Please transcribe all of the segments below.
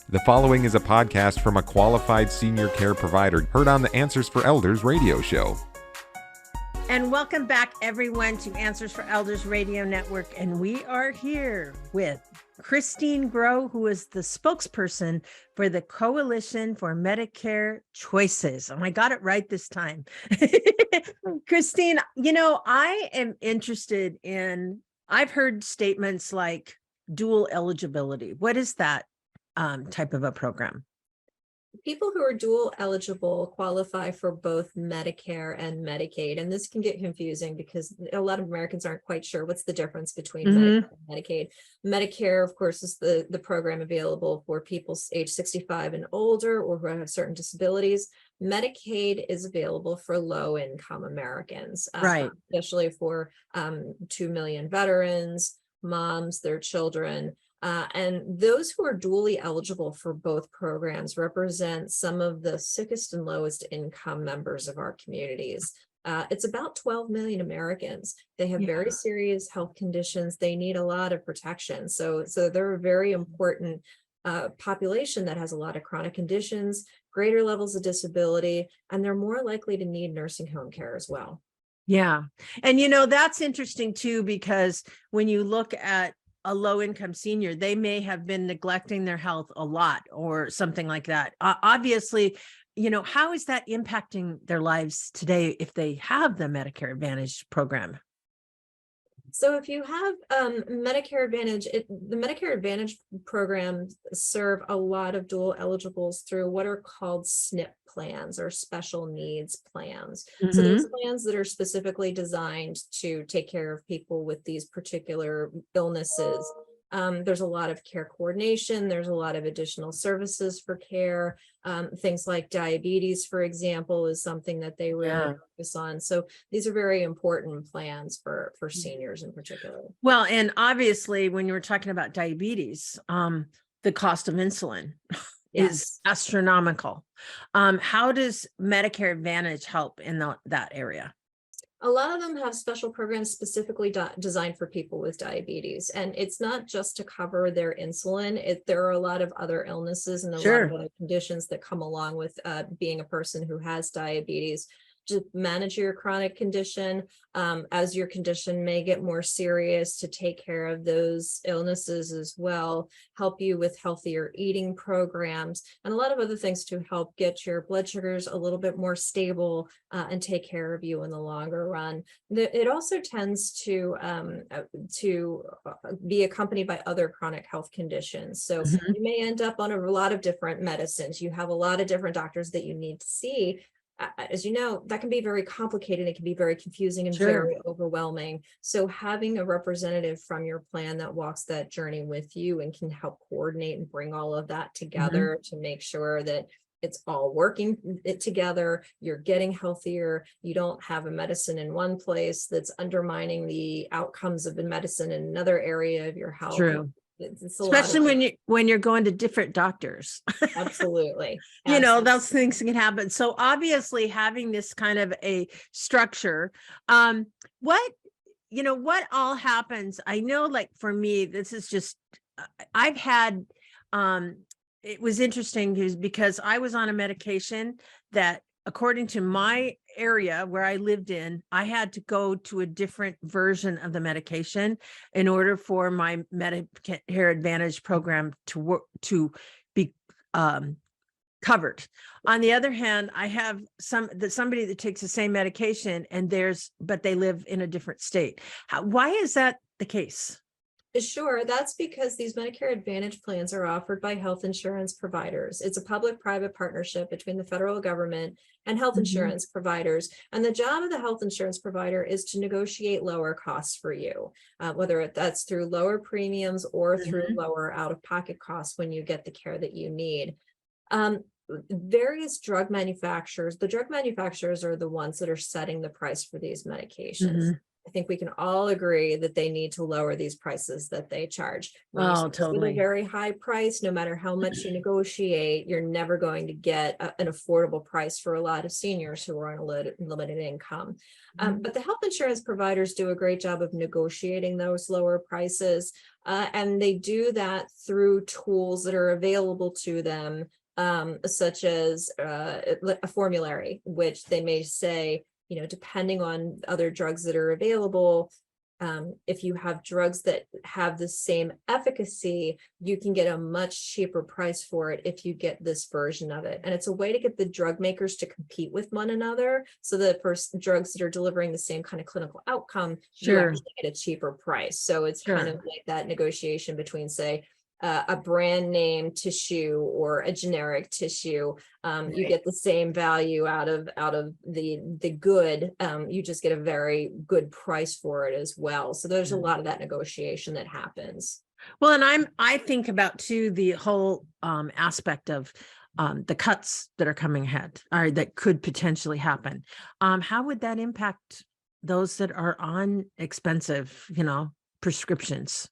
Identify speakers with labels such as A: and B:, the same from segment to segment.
A: The following is a podcast from a qualified senior care provider heard on the Answers for Elders radio show.
B: And welcome back, everyone, to Answers for Elders Radio Network. And we are here with Kristine Grow, who is the spokesperson for the Coalition for Medicare Choices. And I got it right this time. Kristine, I am interested in, I've heard statements like dual eligibility. What is that type of a program?
C: People who are dual eligible qualify for both Medicare and Medicaid. And this can get confusing because a lot of Americans aren't quite sure what's the difference between Medicare and Medicaid. Medicare, of course, is the program available for people age 65 and older or who have certain disabilities. Medicaid is available for low-income Americans,
B: Right.
C: Especially for 2 million veterans, moms, their children. And those who are dually eligible for both programs represent some of the sickest and lowest income members of our communities. It's about 12 million Americans. They have very serious health conditions. They need a lot of protection. So they're a very important population that has a lot of chronic conditions, greater levels of disability, and they're more likely to need nursing home care as well.
B: Yeah. And, that's interesting, too, because when you look at a low-income senior, they may have been neglecting their health a lot or something like that. Obviously, how is that impacting their lives today if they have the Medicare Advantage program?
C: So if you have Medicare Advantage, the Medicare Advantage programs serve a lot of dual eligibles through what are called SNP plans or special needs plans. So there's plans that are specifically designed to take care of people with these particular illnesses. There's a lot of care coordination. There's a lot of additional services for care. Things like diabetes, for example, is something that they really focus on. So these are very important plans for seniors in particular.
B: Well, and obviously, when you were talking about diabetes, the cost of insulin is astronomical. How does Medicare Advantage help in that area?
C: A lot of them have special programs specifically designed for people with diabetes. And it's not just to cover their insulin. There are a lot of other illnesses and a lot of other conditions that come along with being a person who has diabetes. To manage your chronic condition as your condition may get more serious, to take care of those illnesses as well, help you with healthier eating programs, and a lot of other things to help get your blood sugars a little bit more stable and take care of you in the longer run. It also tends to be accompanied by other chronic health conditions. So you may end up on a lot of different medicines. You have a lot of different doctors that you need to see. As you know, that can be very complicated. It can be very confusing and very overwhelming. So having a representative from your plan that walks that journey with you and can help coordinate and bring all of that together to make sure that it's all working together, you're getting healthier, you don't have a medicine in one place that's undermining the outcomes of the medicine in another area of your health.
B: True. Especially when you're going to different doctors.
C: Absolutely.
B: Those things can happen. So obviously having this kind of a structure, what all happens, I know, like for me, this is just, I've had, it was interesting because I was on a medication that, according to my area where I lived in, I had to go to a different version of the medication in order for my Medicare Advantage program to be covered. On the other hand, I have somebody that takes the same medication but they live in a different state. Why is that the case?
C: Sure, that's because these Medicare Advantage plans are offered by health insurance providers. It's a public-private partnership between the federal government and health insurance providers. And the job of the health insurance provider is to negotiate lower costs for you, whether that's through lower premiums or through lower out-of-pocket costs when you get the care that you need. Various drug manufacturers, the drug manufacturers are the ones that are setting the price for these medications. I think we can all agree that they need to lower these prices that they charge. When you
B: Oh,
C: start with
B: totally.
C: a very high price, no matter how much you negotiate, you're never going to get an affordable price for a lot of seniors who are on a limited income. But the health insurance providers do a great job of negotiating those lower prices. And they do that through tools that are available to them, such as a formulary, which they may say, you know, depending on other drugs that are available, if you have drugs that have the same efficacy, you can get a much cheaper price for it if you get this version of it. And it's a way to get the drug makers to compete with one another. So that for drugs that are delivering the same kind of clinical outcome, you
B: Sure.
C: actually get a cheaper price. So it's kind of
B: Sure.
C: like that negotiation between, say, a brand name tissue or a generic tissue. You get the same value out of the good. You just get a very good price for it as well. So there's a lot of that negotiation that happens.
B: Well, and I think about too the whole aspect of the cuts that are coming ahead, or that could potentially happen. How would that impact those that are on expensive, prescriptions?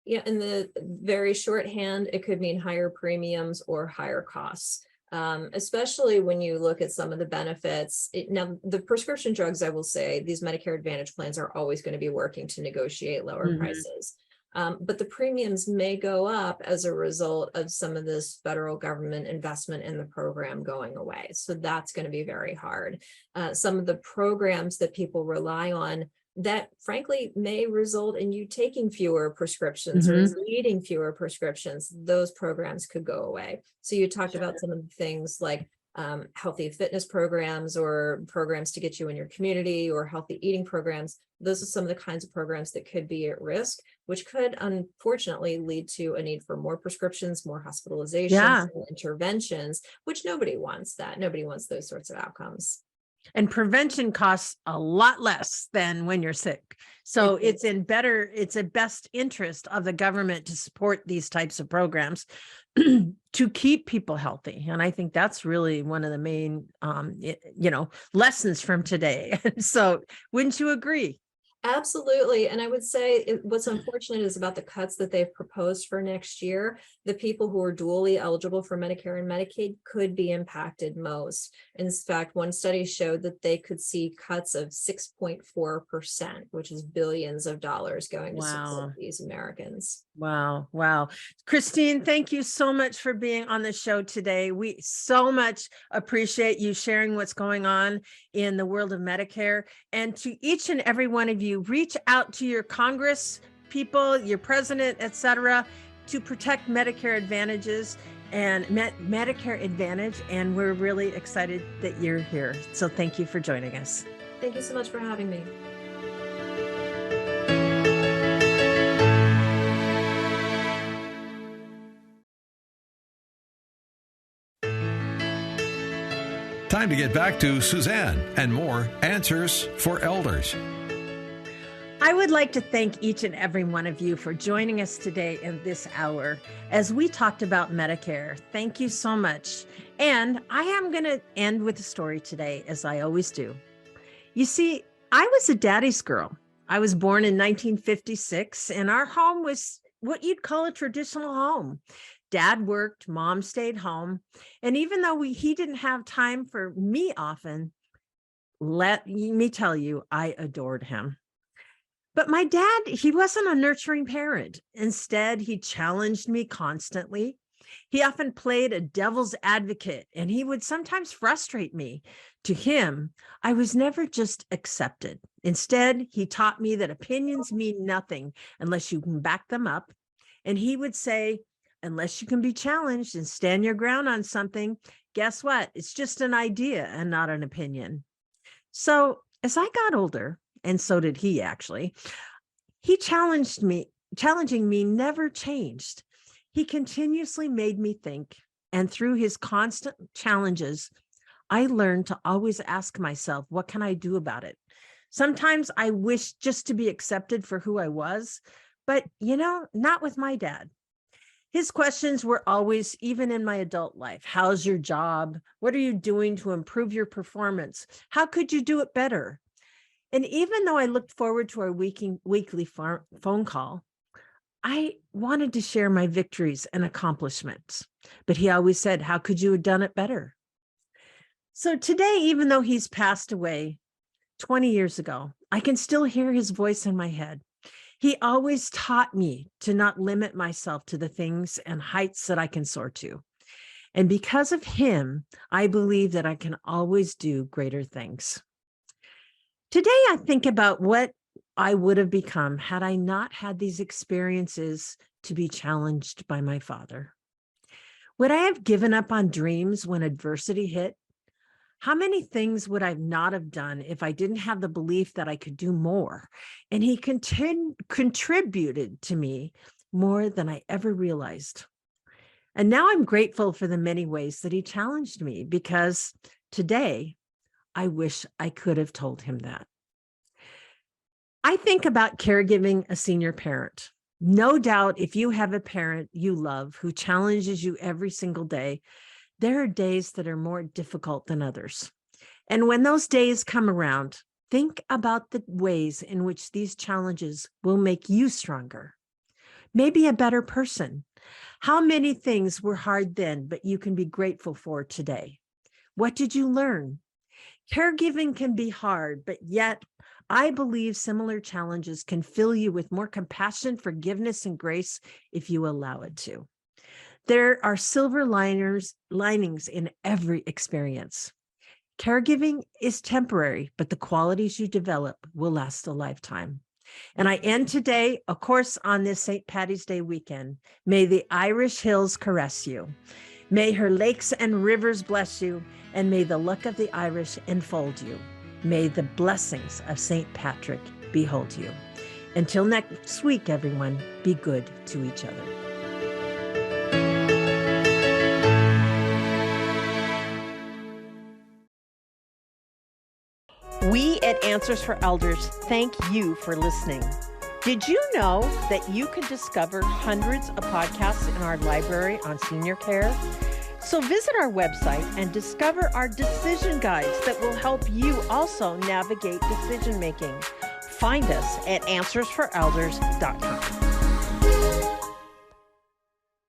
C: Yeah, in the very shorthand, it could mean higher premiums or higher costs. Especially when you look at some of the benefits. Now, the prescription drugs, I will say, these Medicare Advantage plans are always going to be working to negotiate lower prices. But the premiums may go up as a result of some of this federal government investment in the program going away. So that's going to be very hard. Some of the programs that people rely on that frankly may result in you taking fewer prescriptions or needing fewer prescriptions, those programs could go away. So you talked about some of the things like healthy fitness programs or programs to get you in your community or healthy eating programs. Those are some of the kinds of programs that could be at risk, which could unfortunately lead to a need for more prescriptions, more hospitalizations, more interventions, which nobody wants that. Nobody wants those sorts of outcomes.
B: And prevention costs a lot less than when you're sick. So it's a best interest of the government to support these types of programs to keep people healthy. And I think that's really one of the main, lessons from today. So wouldn't you agree?
C: Absolutely. And I would say what's unfortunate is about the cuts that they've proposed for next year. The people who are dually eligible for Medicare and Medicaid could be impacted most. In fact, one study showed that they could see cuts of 6.4%, which is billions of dollars going to support these Americans.
B: Wow. Wow. Kristine, thank you so much for being on the show today. We so much appreciate you sharing what's going on in the world of Medicare. And to each and every one of you, reach out to your Congress people, your president, etc., to protect Medicare advantages and Medicare Advantage. And we're really excited that you're here. So thank you for joining us.
C: Thank you so much for having me.
D: Time to get back to Suzanne and more Answers for Elders.
B: I would like to thank each and every one of you for joining us today in this hour as we talked about Medicare. Thank you so much. And I am going to end with a story today, as I always do. You see, I was a daddy's girl. I was born in 1956, and our home was what you'd call a traditional home. Dad worked, mom stayed home. And even though he didn't have time for me often, let me tell you, I adored him. But my dad, he wasn't a nurturing parent. Instead, he challenged me constantly. He often played a devil's advocate, and he would sometimes frustrate me. To him, I was never just accepted. Instead, he taught me that opinions mean nothing unless you can back them up. And he would say, unless you can be challenged and stand your ground on something, guess what? It's just an idea and not an opinion. So as I got older, and so did he actually, challenging me never changed. He continuously made me think, and through his constant challenges, I learned to always ask myself, what can I do about it? Sometimes I wished just to be accepted for who I was, but not with my dad. His questions were always, even in my adult life, how's your job? What are you doing to improve your performance? How could you do it better? And even though I looked forward to our weekly phone call, I wanted to share my victories and accomplishments. But he always said, how could you have done it better? So today, even though he's passed away 20 years ago, I can still hear his voice in my head. He always taught me to not limit myself to the things and heights that I can soar to. And because of him, I believe that I can always do greater things. Today, I think about what I would have become had I not had these experiences to be challenged by my father. Would I have given up on dreams when adversity hit? How many things would I not have done if I didn't have the belief that I could do more? And he contributed to me more than I ever realized. And now I'm grateful for the many ways that he challenged me, because today I wish I could have told him that. I think about caregiving a senior parent. No doubt, if you have a parent you love who challenges you every single day, there are days that are more difficult than others. And when those days come around, think about the ways in which these challenges will make you stronger, maybe a better person. How many things were hard then, but you can be grateful for today? What did you learn? Caregiving can be hard, but yet I believe similar challenges can fill you with more compassion, forgiveness, and grace if you allow it to. There are silver linings in every experience. Caregiving is temporary, but the qualities you develop will last a lifetime. And I end today, of course, on this St. Paddy's Day weekend. May the Irish hills caress you. May her lakes and rivers bless you, and may the luck of the Irish enfold you. May the blessings of St. Patrick behold you. Until next week, everyone, be good to each other. We at Answers for Elders thank you for listening. Did you know that you can discover hundreds of podcasts in our library on senior care? So visit our website and discover our decision guides that will help you also navigate decision making. Find us at answersforelders.com.